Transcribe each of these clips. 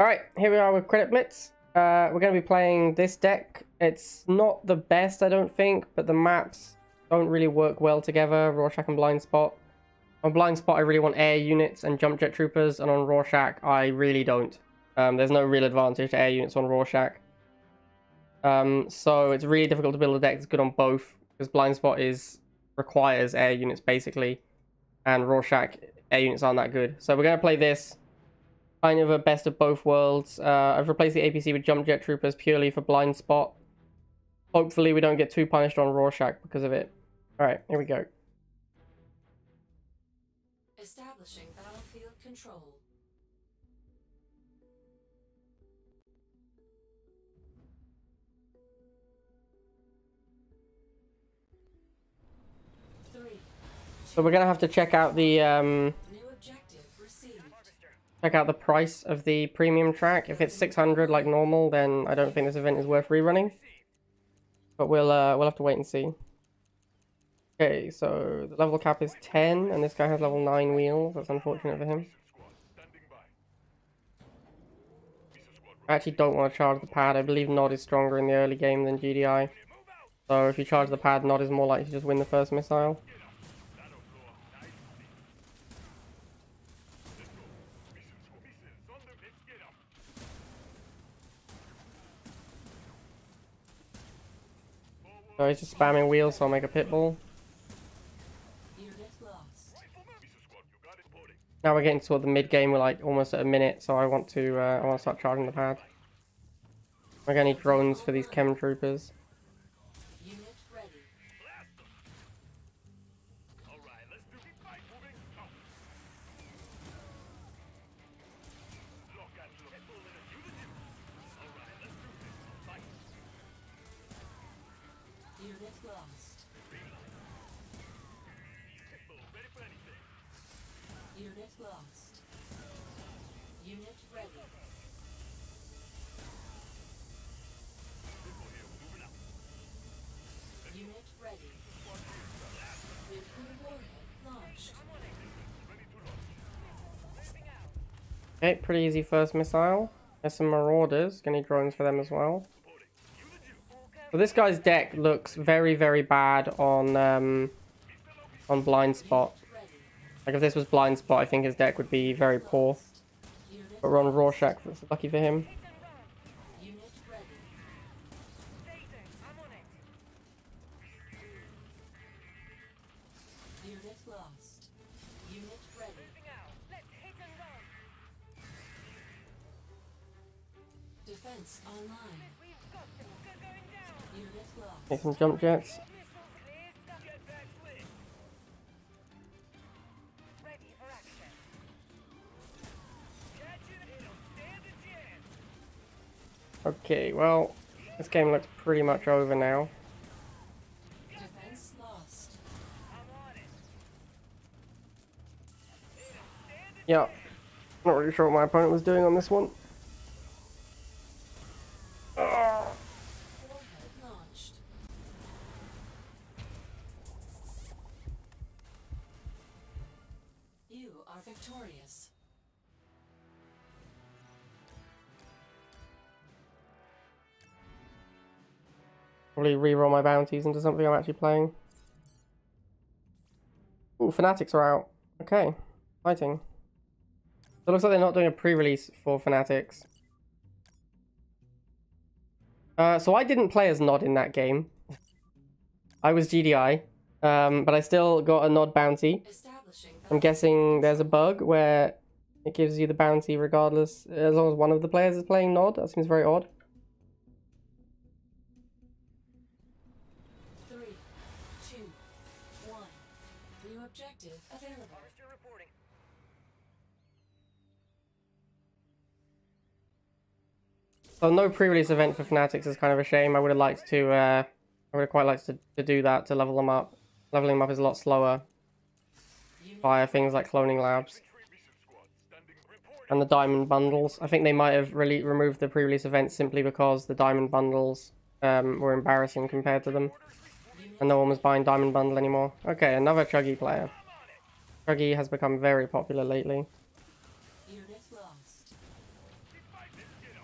Alright, here we are with Credit Blitz. We're going to be playing this deck. It's not the best, I don't think, but the maps don't really work well together, Rorschach and Blind Spot. On Blind Spot, I really want air units and jump jet troopers, and on Rorschach, I really don't. There's no real advantage to air units on Rorschach. So it's really difficult to build a deck that's good on both, because Blind Spot requires air units, basically, and Rorschach air units aren't that good. So we're going to play this. Kind of a best of both worlds. I've replaced the APC with Jump Jet Troopers purely for Blind Spot. Hopefully we don't get too punished on Rorschach because of it. Alright, here we go. Establishing battlefield control. So we're going to have to check out the price of the premium track. If it's 600 like normal, then I don't think this event is worth rerunning. But we'll have to wait and see. Okay, so the level cap is 10, and this guy has level 9 wheels. That's unfortunate for him. I actually don't want to charge the pad. I believe Nod is stronger in the early game than GDI. So if you charge the pad, Nod is more likely to just win the first missile. So he's just spamming wheels, so I'll make a pitbull. Now we're getting toward the mid game. We're like almost at a minute, so I want to start charging the pad. We're gonna need drones for these chem troopers. Unit lost. Unit ready. Unit ready. Nuclear warhead launched. Okay, pretty easy first missile. There's some marauders. Gonna need drones for them as well. So this guy's deck looks very, very bad on Blind Spot. Like if this was Blind Spot, I think his deck would be very poor. But we're on Rorschach, that's lucky for him. Defense online. Make some jump jets. Okay, well, this game looks pretty much over now. Defense lost. Yeah, not really sure what my opponent was doing on this one. Warhead launched. You are victorious. Probably reroll my bounties into something I'm actually playing. Ooh, Fanatics are out. Okay, fighting. So it looks like they're not doing a pre-release for Fanatics. So I didn't play as Nod in that game. I was GDI, but I still got a Nod bounty. I'm guessing there's a bug where it gives you the bounty regardless, as long as one of the players is playing Nod. That seems very odd. 3, 2, 1. New objective available. So no pre-release event for Fanatics is kind of a shame. I would have liked to, I would have quite liked to do that to level them up. Leveling them up is a lot slower via things like cloning labs and the diamond bundles. I think they might have really removed the pre-release events simply because the diamond bundles were embarrassing compared to them, and no one was buying diamond bundle anymore. Okay, another Chuggy player. Chuggy has become very popular lately. Unit lost.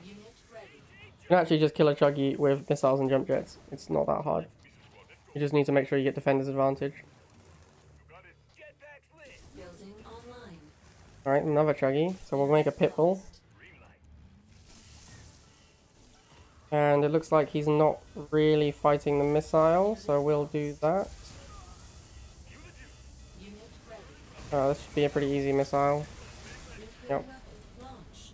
Unit ready. You can actually just kill a Chuggy with missiles and jump jets. It's not that hard. You just need to make sure you get defender's advantage. Building online. Alright, another Chuggy. So we'll make a Pitbull. And it looks like he's not really fighting the missile, so we'll do that. Unit ready. Oh, this should be a pretty easy missile. Nuclear Yep. weapon launched.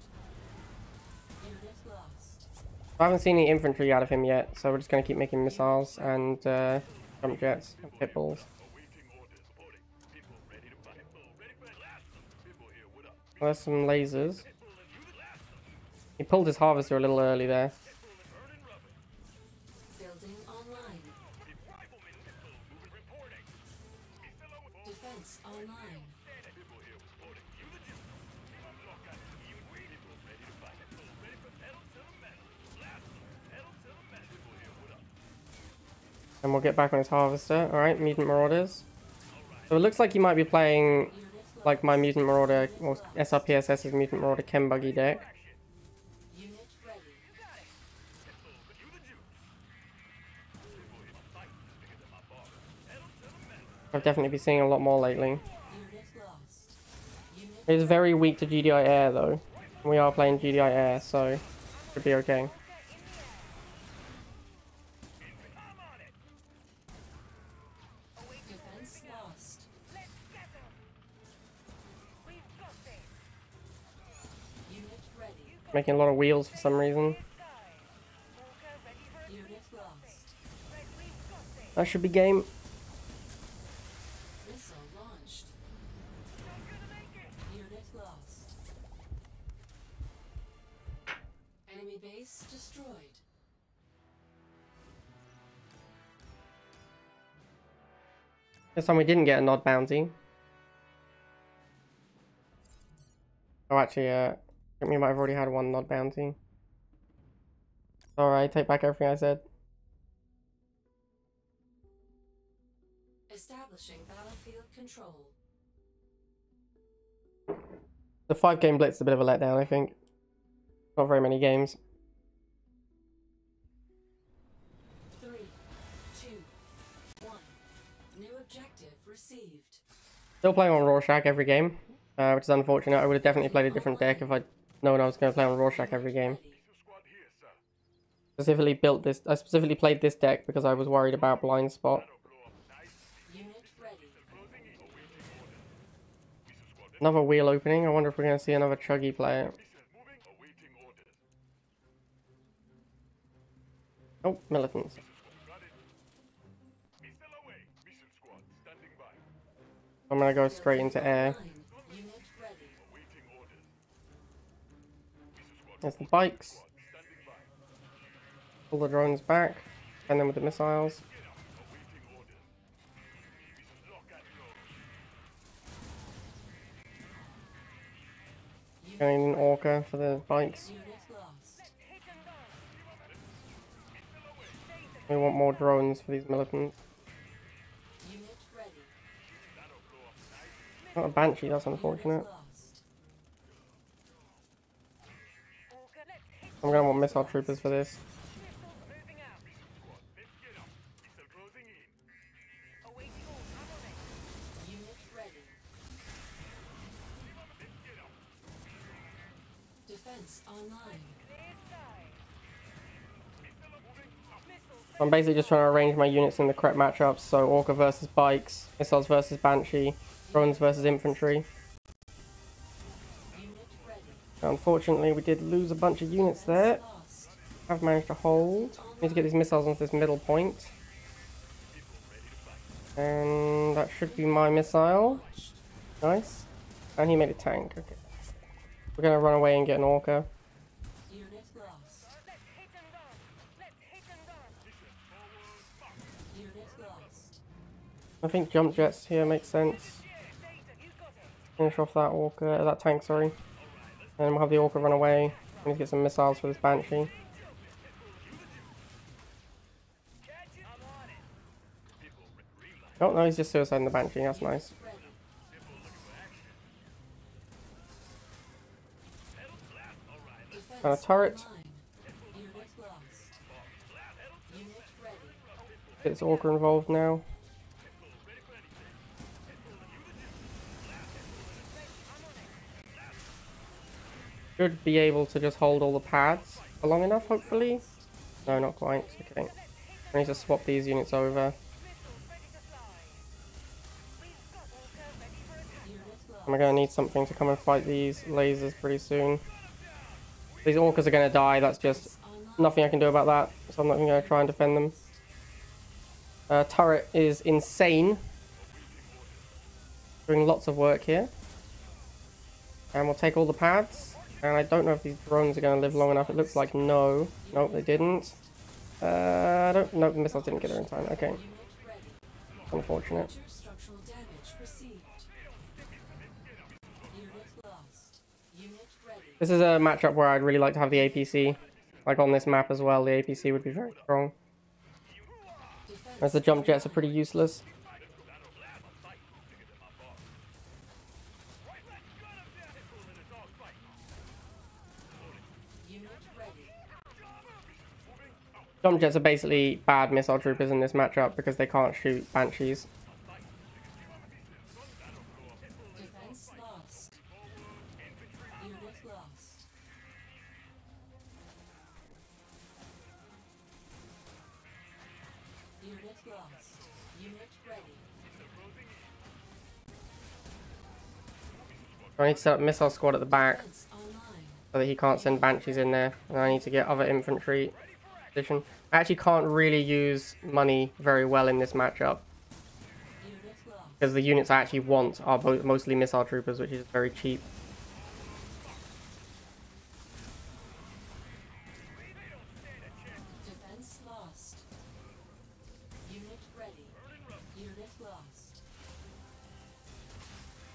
Unit lost. I haven't seen any infantry out of him yet, so we're just going to keep making missiles and jump jets and Pitbulls. There's some lasers. He pulled his harvester a little early there. Building online. Defense online. And we'll get back on his harvester. Alright, Mutant Marauders. So it looks like he might be playing Unit lost. like my Mutant Marauder, or SRPSS's Mutant Marauder Chem Buggy deck. Unit ready. I've definitely been seeing a lot more lately. Unit lost. Unit It's very weak to GDI Air though. We are playing GDI Air, so should be okay. defense lost. Unit ready. Making a lot of wheels for some reason. Unit lost. That should be game. Missile launched. Unit lost. Enemy base destroyed. This time we didn't get a nod bounty. Oh, actually, I think we might have already had one nod bounty. Alright, take back everything I said. Establishing battlefield control. The 5-game Blitz is a bit of a letdown, I think. Not very many games. 3, 2, 1. New objective received. Still playing on Rorschach every game, which is unfortunate. I would have definitely played a different deck if I'd known I was going to play on Rorschach every game. I specifically played this deck because I was worried about blind spot. Unit ready. Another wheel opening. I wonder if we're going to see another Chuggy play it. Oh, militants. I'm going to go straight into air. Unit ready. There's the bikes. Pull the drones back. And then with the missiles. Going in Orca for the bikes. Unit lost. We want more drones for these militants. Unit ready. Not a Banshee, that's unfortunate. Unit lost. I'm going to want missile troopers for this. Unit ready. Defense online. I'm basically just trying to arrange my units in the correct matchups. So Orca versus bikes, missiles versus Banshee, drones versus infantry. Unit ready. Unfortunately, we did lose a bunch of units there. Lost. I've managed to hold. Need to get these missiles onto this middle point. And that should be my missile. Nice. And he made a tank. Okay. We're going to run away and get an Orca. Unit lost. Unit lost. I think jump jets here makes sense. Finish off that Orca, that tank, sorry. And we'll have the Orca run away. We need to get some missiles for this Banshee. Oh no, he's just suiciding the Banshee, that's nice. Ready. Defense And a turret. Online. Unit lost. Unit ready. Gets Orca involved now. Should be able to just hold all the pads for long enough, hopefully. No, not quite. Okay. I need to swap these units over. Unit lost. I'm gonna need something to come and fight these lasers pretty soon. These orcas are gonna die. That's just Online. nothing I can do about that. So I'm not even gonna try and defend them. Turret is insane. Doing lots of work here. And we'll take all the pads. And I don't know if these drones are gonna live long enough. It looks like no. Nope, they didn't. Nope, the missiles didn't get there in time. Okay. Unit ready. Unfortunate. Major structural damage received. Unit lost. Unit ready. This is a matchup where I'd really like to have the APC. Like on this map as well, the APC would be very strong. Defense As the jump jets are pretty useless. unit ready. Jump jets are basically bad missile troopers in this matchup because they can't shoot banshees. Defense lost. Unit lost. Unit lost. Unit ready. I need to set up missile squad at the back Defense online. so that he can't send banshees in there. And I need to get other infantry position. I actually can't really use money very well in this matchup Unit lost. because the units I actually want are mostly missile troopers, which is very cheap. Defense lost. Unit ready. Unit lost.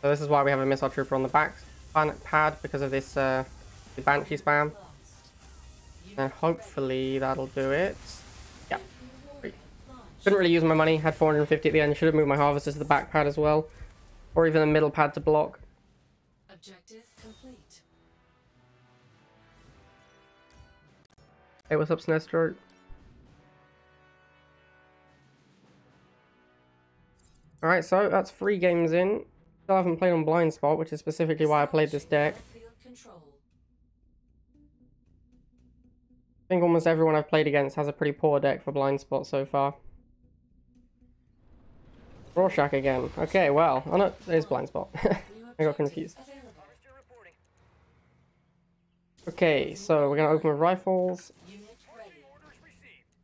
So this is why we have a missile trooper on the back pad, because of this the banshee spam. Lost. And hopefully that'll do it. Yeah. Launch. Couldn't really use my money. Had 450 at the end. Should have moved my harvesters to the back pad as well. Or even the middle pad to block. Objective complete. Hey, what's up, Sinestro? Alright, so that's 3 games in. Still haven't played on Blind Spot, which is specifically why I played this deck. Battlefield control. I think almost everyone I've played against has a pretty poor deck for Blind Spot so far. Rorschach again. Okay, well, oh no, there's Blind Spot. I got confused. Available. Okay, so we're going to open with rifles. Unit ready.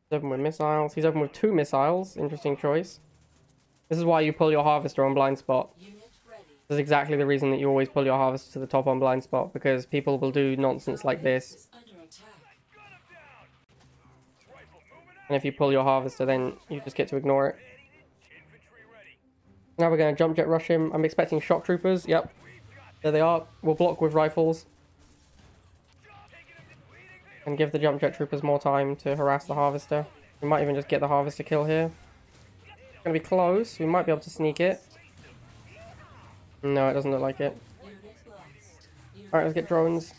He's open with missiles. He's open with 2 missiles. Interesting choice. This is why you pull your harvester on Blind Spot. Unit ready. This is exactly the reason that you always pull your harvester to the top on Blind Spot, because people will do nonsense like this. Is under attack. And if you pull your harvester, then you just get to ignore it. Now we're going to jump jet rush him. I'm expecting shock troopers. Yep. There they are. We'll block with rifles. And give the jump jet troopers more time to harass the harvester. We might even just get the harvester kill here. It's going to be close. We might be able to sneak it. No, it doesn't look like it. Unit lost. Unit Alright, let's get drones.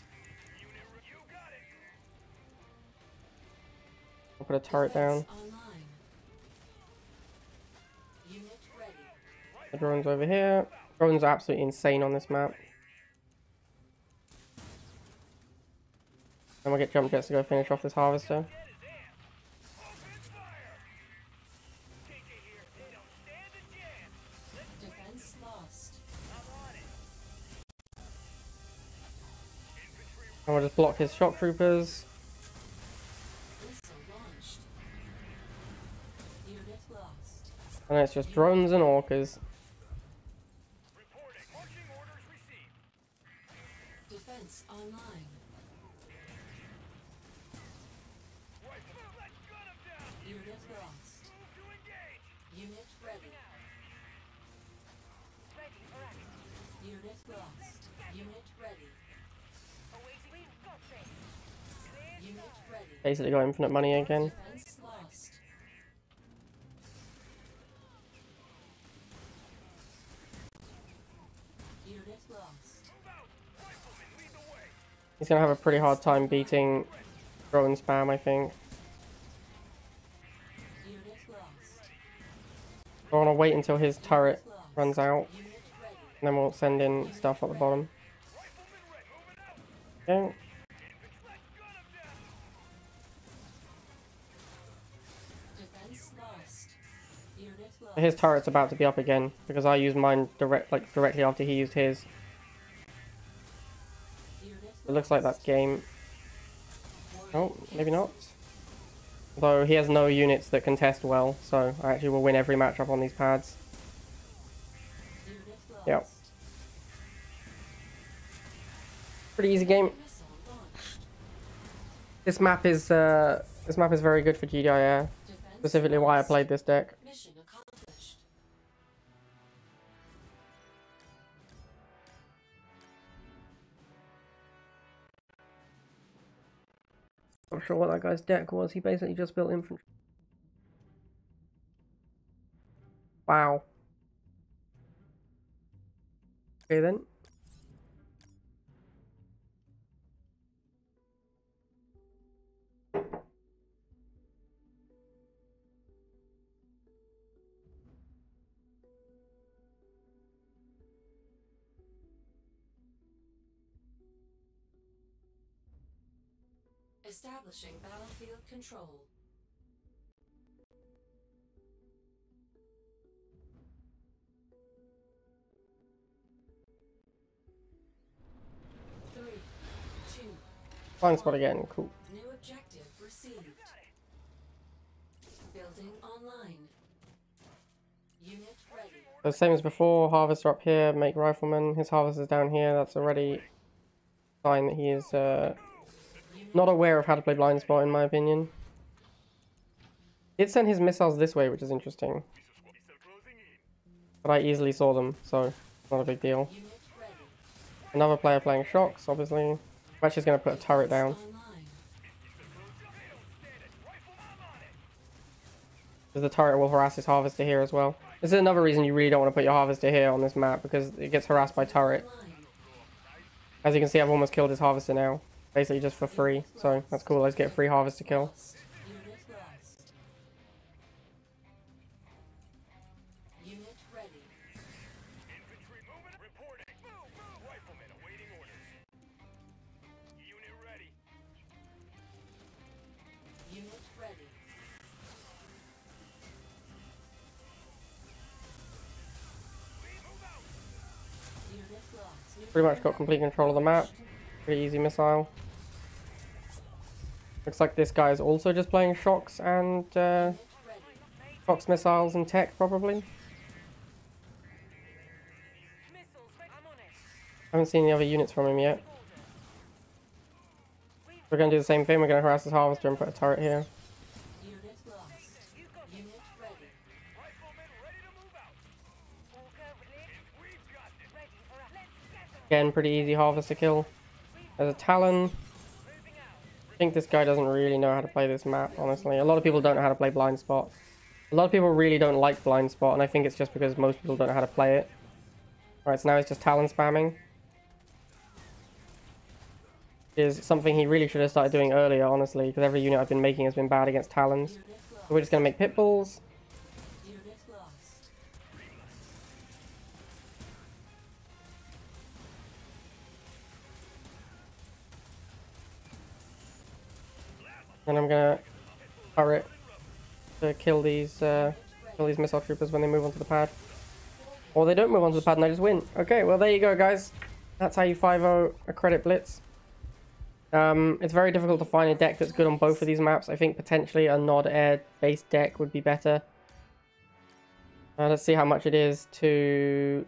I'll put a turret down. Defense online. Unit ready. The drones over here. Drones are absolutely insane on this map. And we'll get jump jets to go finish off this harvester. Defense lost. And we'll just block his shock troopers. Missile launched. Unit lost. And it's just drones and orcas. Defense online. Unit lost. Unit ready. Unit lost. Unit ready. Unit ready. Basically got infinite money again. Defense lost. Unit lost. He's gonna have a pretty hard time beating drone spam, I think. Unit lost. I want to wait until his turret runs out, Unit ready. and then we'll send in stuff at the bottom. Okay. Defense lost. Unit lost. His turret's about to be up again because I used mine directly after he used his. Unit It looks like that's game. Oh, maybe not. Though he has no units that contest well, so I actually will win every matchup on these pads. Unit lost. Yep. Pretty easy game. Missile launched. This map is very good for GDIR. Defense Specifically why I lost. played this deck. Mission accomplished. Not sure what that guy's deck was. He basically just built infantry. Wow. Okay then. Establishing battlefield control. Three, two, Blind spot again. Cool. new objective received. Building online. Unit ready. So same as before. Harvester up here. Make rifleman. His harvester's down here. That's already a sign that he is not aware of how to play blind spot, in my opinion. He'd send his missiles this way, which is interesting. But I easily saw them, so not a big deal. Unit ready. Another player playing shocks, obviously. I'm actually just going to put a turret down. Online. Because the turret will harass his harvester here as well. This is another reason you really don't want to put your harvester here on this map, because it gets harassed by turret. Online. As you can see, I've almost killed his harvester now. Basically just for free, so that's cool. Let's get a free harvester kill. Lost. Unit lost. Unit ready. Infantry movement reporting. Move. Riflemen awaiting orders. Unit ready. Unit ready. Move out. Unit lost. Pretty much got complete control of the map. Pretty easy missile. Looks like this guy is also just playing shocks and Unit ready. shocks, missiles, and tech, probably. Haven't seen the other units from him yet. We're going to do the same thing. We're going to harass his harvester and put a turret here. Unit lost. Unit ready. Riflemen ready to move out. We've got this. Again, pretty easy harvester kill. There's a Talon. I think this guy doesn't really know how to play this map, honestly. A lot of people don't know how to play blind spot. A lot of people really don't like blind spot, and I think it's just because most people don't know how to play it. Alright, so now he's just Talon spamming. Is something he really should have started doing earlier, honestly, because every unit I've been making has been bad against Talons. Unit lost. So we're just going to make pit bulls. Unit lost. And I'm going to turret to kill these missile troopers when they move onto the pad. Or they don't move onto the pad and I just win. Okay, well there you go, guys. That's how you 5-0 a credit Blitz. It's very difficult to find a deck that's good on both of these maps. I think potentially a Nod Air based deck would be better. Let's see how much it is to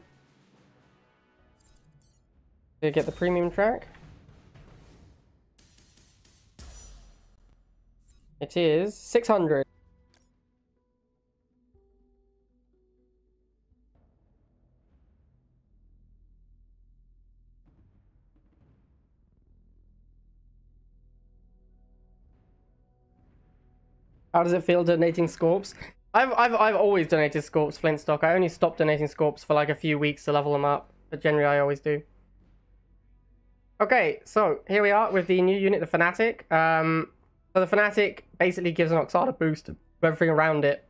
get the premium track. It is 600. How does it feel donating Scorps? I've always donated Scorps Flintstock. I only stopped donating Scorps for like a few weeks to level them up, but generally I always do. Okay, so here we are with the new unit, the Fanatic. So the Fanatic basically gives an Oxana boost to everything around it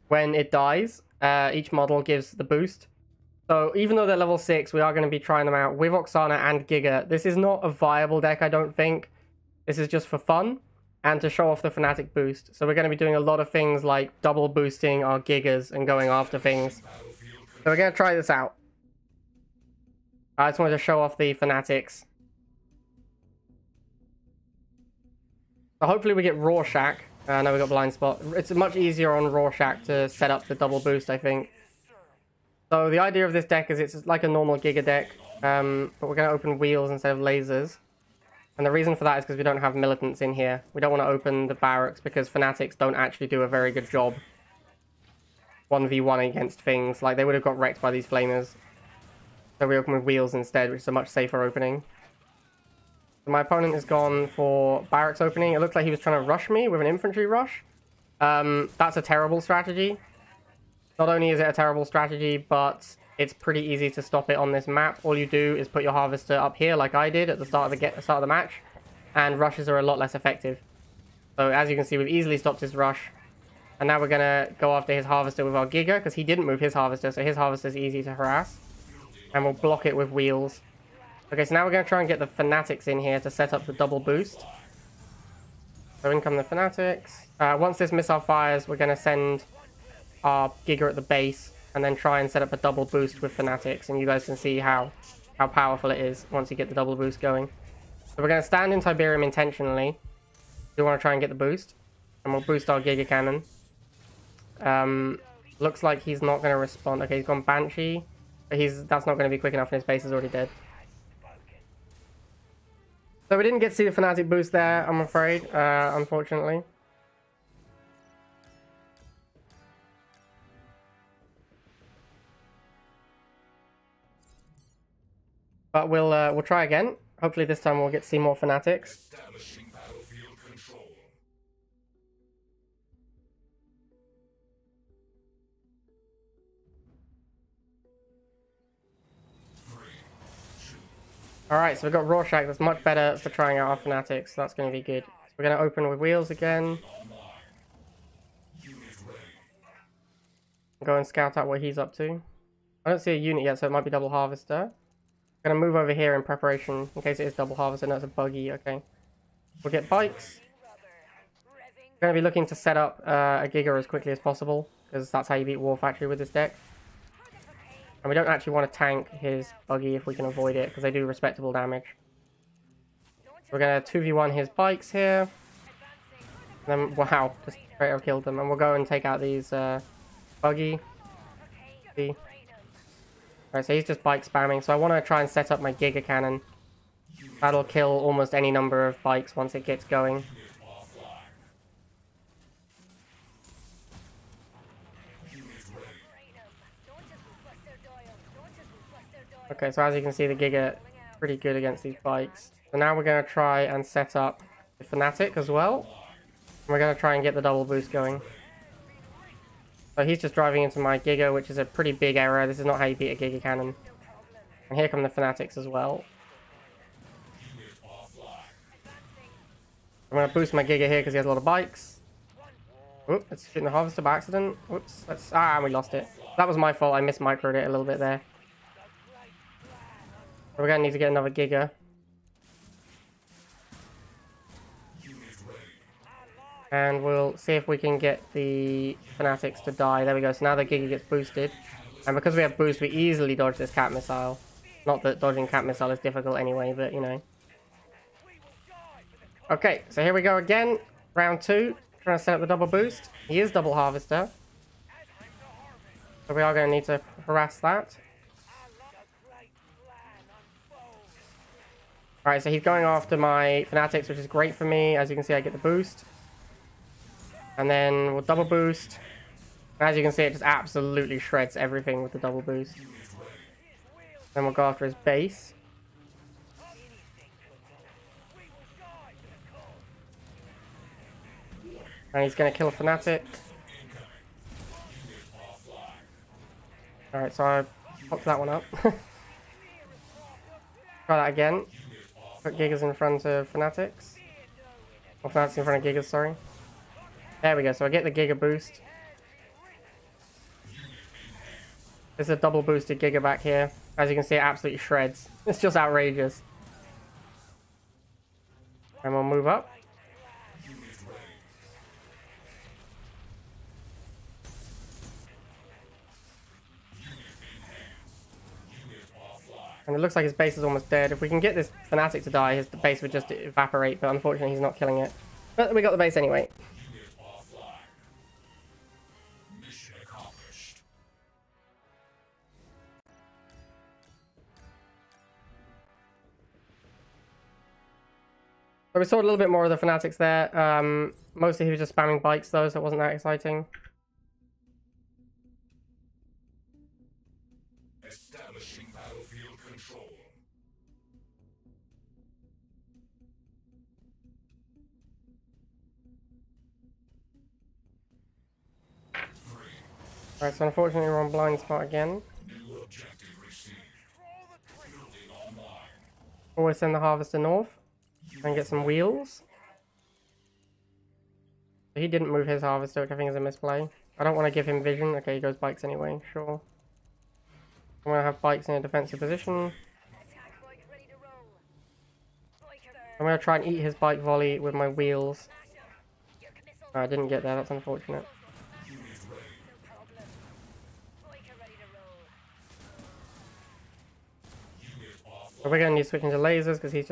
when it dies. Each model gives the boost. So even though they're level 6, we are going to be trying them out with Oxana and Giga. This is not a viable deck, I don't think. This is just for fun and to show off the Fanatic boost. So we're going to be doing a lot of things like double boosting our Gigas and going after things. So we're going to try this out. I just wanted to show off the Fanatics. So hopefully we get Rorschach. Now we got Blind Spot. It's much easier on Rorschach to set up the double boost, I think. So the idea of this deck is it's like a normal Giga deck, but we're going to open wheels instead of lasers. And the reason for that is because we don't have militants in here. We don't want to open the barracks because Fanatics don't actually do a very good job 1v1 against things. Like, they would have got wrecked by these flamers. So we open with wheels instead, which is a much safer opening. So my opponent has gone for barracks opening. It looks like he was trying to rush me with an infantry rush. That's a terrible strategy. Not only is it a terrible strategy, but it's pretty easy to stop it on this map. All you do is put your harvester up here like I did at the start of the match, and rushes are a lot less effective. So as you can see, we've easily stopped his rush. And now we're going to go after his harvester with our Giga, because he didn't move his harvester, so his harvester is easy to harass. And we'll block it with wheels. Okay, so now we're going to try and get the Fanatics in here to set up the double boost. So in come the Fanatics. Once this missile fires, we're going to send our Giga at the base, and then try and set up a double boost with Fanatics. And you guys can see how powerful it is once you get the double boost going. So we're going to stand in Tiberium intentionally. We want to try and get the boost. And we'll boost our Giga Cannon. Looks like he's not going to respond. Okay, he's gone Banshee. But that's not going to be quick enough, and his base is already dead. So we didn't get to see the Fanatic boost there, I'm afraid, unfortunately. But we'll try again. Hopefully this time we'll get to see more Fanatics. Alright, so we've got Rorschach. That's much better for trying out our Fanatics. So that's going to be good. So we're going to open with wheels again. Go and scout out what he's up to. I don't see a unit yet, so it might be double harvester. I'm going to move over here in preparation in case it is double harvester. No, it's a buggy. Okay. We'll get bikes. We're going to be looking to set up a Giga as quickly as possible, because that's how you beat War Factory with this deck. And we don't actually want to tank his buggy if we can avoid it, because they do respectable damage. We're going to 2v1 his bikes here. And then, wow, just straight up killed them. And we'll go and take out these buggy. See? Alright, so he's just bike spamming. So I want to try and set up my Giga Cannon. That'll kill almost any number of bikes once it gets going. Okay, so as you can see, the Giga pretty good against these bikes. So now we're going to try and set up the Fanatic as well. And we're going to try and get the double boost going. So he's just driving into my Giga, which is a pretty big error. This is not how you beat a Giga Cannon. And here come the Fanatics as well. I'm going to boost my Giga here because he has a lot of bikes. Oop, let's shoot the harvester by accident. Whoops, and we lost it. That was my fault. I mismicroed it a little bit there. We're going to need to get another Giga. And we'll see if we can get the Fanatics to die. There we go. So now the Giga gets boosted. And because we have boost, we easily dodge this cat missile. Not that dodging cat missile is difficult anyway, but you know. Okay, so here we go again. Round 2. Trying to set up the double boost. He is double harvester. So we are going to need to harass that. Alright, so he's going after my Fanatics, which is great for me. As you can see, I get the boost. And then we'll double boost. And as you can see, it just absolutely shreds everything with the double boost. Then we'll go after his base. And he's going to kill a Fanatic. Alright, so I popped that one up. Try that again. Put Gigas in front of Fanatics. Or Fanatics in front of Gigas, sorry. There we go, so I get the Giga boost. There's a double boosted Giga back here. As you can see, it absolutely shreds. It's just outrageous. And we'll move up. And it looks like his base is almost dead. If we can get this Fanatic to die, his base would just evaporate, but unfortunately he's not killing it. But we got the base anyway. So we saw a little bit more of the Fanatics there. Mostly he was just spamming bikes though, so it wasn't that exciting. Establishing battlefield control. Alright, so unfortunately we're on blind spot again. New objective received. Building online. Always send the Harvester north and get some wheels. He didn't move his Harvester, which I think is a misplay. I don't want to give him vision. Okay, he goes bikes anyway, sure. I'm going to have bikes in a defensive position. I'm going to try and eat his bike volley with my wheels. I didn't get there, that's unfortunate. So we're going to need to switch into lasers because he's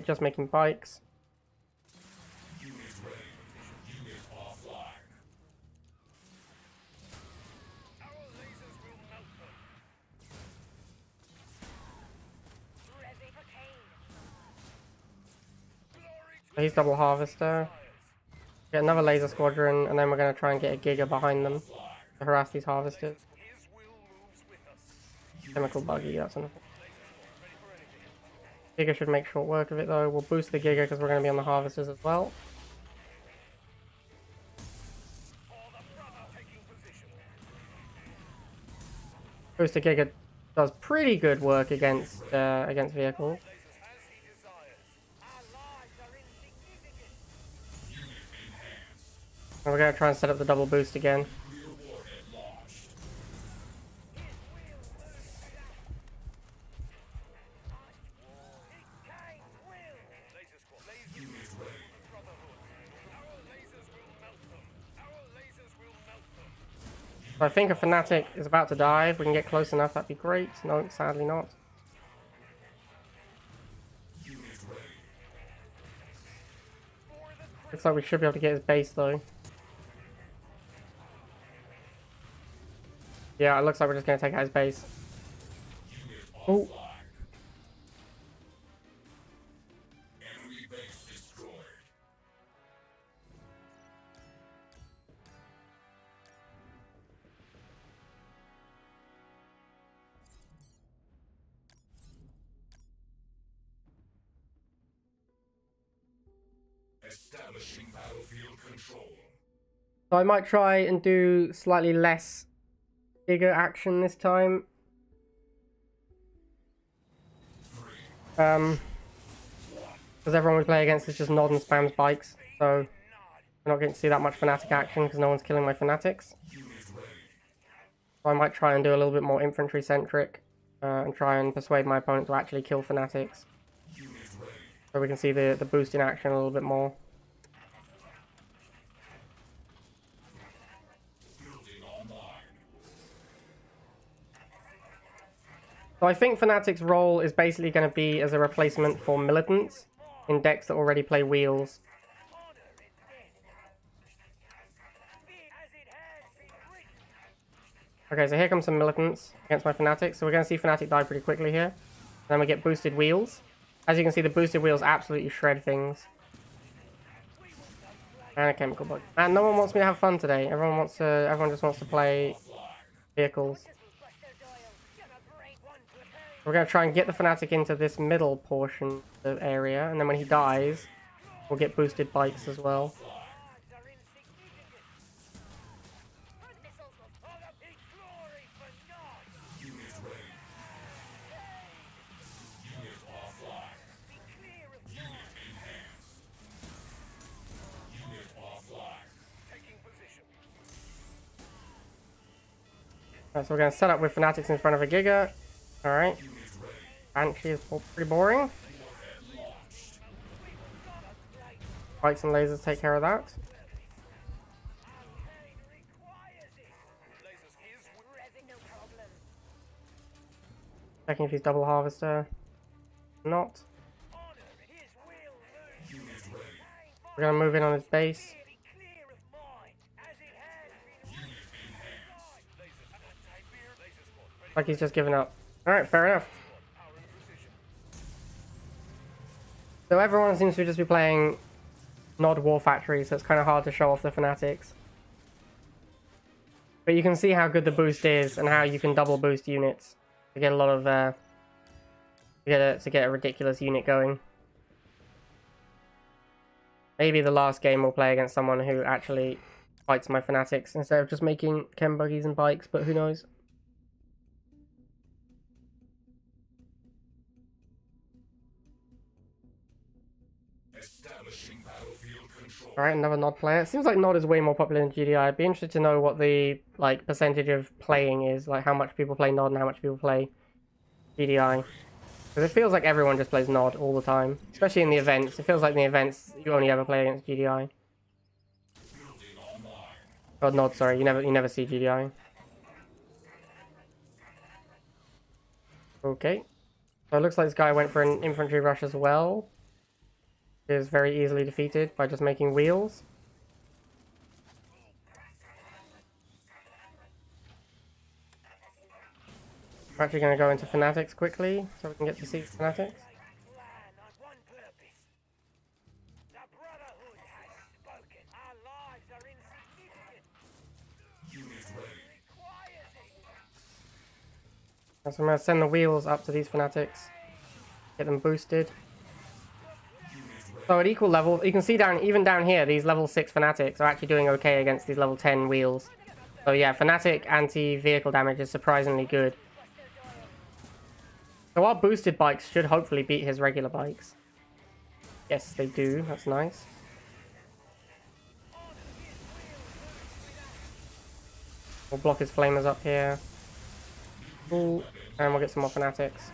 just making bikes. Unit ready. Unit offline. Our lasers will melt them. Ready for Kane. Glory to So he's double Harvester. Get another laser squadron, and then we're going to try and get a Giga behind them to harass these Harvesters. his will moves with us. Chemical buggy, that's unfortunate. Giga should make short work of it though. We'll boost the Giga because we're going to be on the Harvesters as well. All the brother taking position. Boost the Giga does pretty good work against vehicles. Lasers as he desires. Our lives are insignificant. And we're going to try and set up the double boost again. Laser squad. Lasers brotherhood. Our lasers will melt them. Our lasers will melt them. So I think a Fanatic is about to die. If we can get close enough, that'd be great. No, sadly not. Looks like we should be able to get his base though. Yeah, it looks like we're just going to take out his base. Oh. Enemy base destroyed. Establishing battlefield control. So I might try and do slightly less Giga action this time. Because everyone we play against is just nod and spams bikes, so we're not getting to see that much Fanatic action because no one's killing my Fanatics. So I might try and do a little bit more infantry centric and try and persuade my opponent to actually kill Fanatics. So we can see the boost in action a little bit more. So I think Fanatic's role is basically going to be as a replacement for militants in decks that already play wheels. Honor in death. Be as it has been written. Okay, so here comes some militants against my Fanatics. So we're going to see Fanatic die pretty quickly here. Then we get boosted wheels. As you can see, the boosted wheels absolutely shred things. And a chemical bug. And no one wants me to have fun today. Everyone just wants to play vehicles. We're going to try and get the Fanatic into this middle portion of the area, and then when he dies, we'll get boosted bikes as well. Alright, so we're going to set up with Fanatics in front of a Giga. Alright. Banshee is pretty boring. Spikes and lasers take care of that. Checking if he's double harvester. Not. We're gonna move in on his base. Like he's just given up. Alright, fair enough. So everyone seems to just be playing Nod War Factory, so it's kind of hard to show off the Fanatics. But you can see how good the boost is and how you can double boost units to get a lot of to get a ridiculous unit going. Maybe the last game we'll play against someone who actually fights my Fanatics instead of just making chem buggies and bikes, but who knows. Alright, another Nod player. It seems like Nod is way more popular than GDI. I'd be interested to know what the percentage of playing is, like how much people play Nod and how much people play GDI. Because it feels like everyone just plays Nod all the time, especially in the events. It feels like in the events you only ever play against GDI. Oh, Nod, sorry, you never see GDI. Okay, so it looks like this guy went for an infantry rush as well. Is very easily defeated by just making wheels. We're actually going to go into Fanatics quickly so we can get to see Fanatics. So I'm going to send the wheels up to these Fanatics, get them boosted. So at equal level, you can see even down here, these level 6 Fanatics are actually doing okay against these level 10 wheels. So yeah, Fanatic anti-vehicle damage is surprisingly good. So our boosted bikes should hopefully beat his regular bikes. Yes, they do. That's nice. We'll block his flamers up here. Cool. And we'll get some more Fanatics.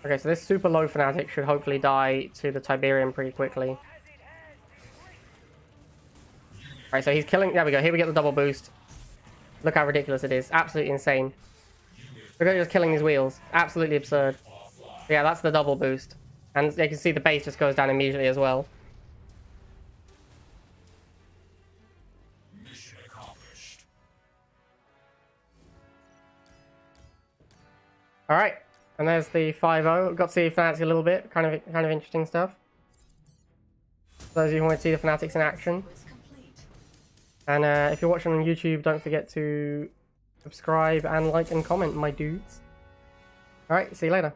Okay, so this super low Fanatic should hopefully die to the Tiberium pretty quickly. Alright, so he's killing... There we go. Here we get the double boost. Look how ridiculous it is. Absolutely insane. Look at just killing these wheels. Absolutely absurd. Yeah, that's the double boost. And you can see the base just goes down immediately as well. Mission accomplished. Alright. And there's the 5-0. Got to see Fanatics a little bit. Kind of interesting stuff. For those of you who want to see the Fanatics in action. And if you're watching on YouTube, don't forget to subscribe and like and comment, my dudes. Alright, see you later.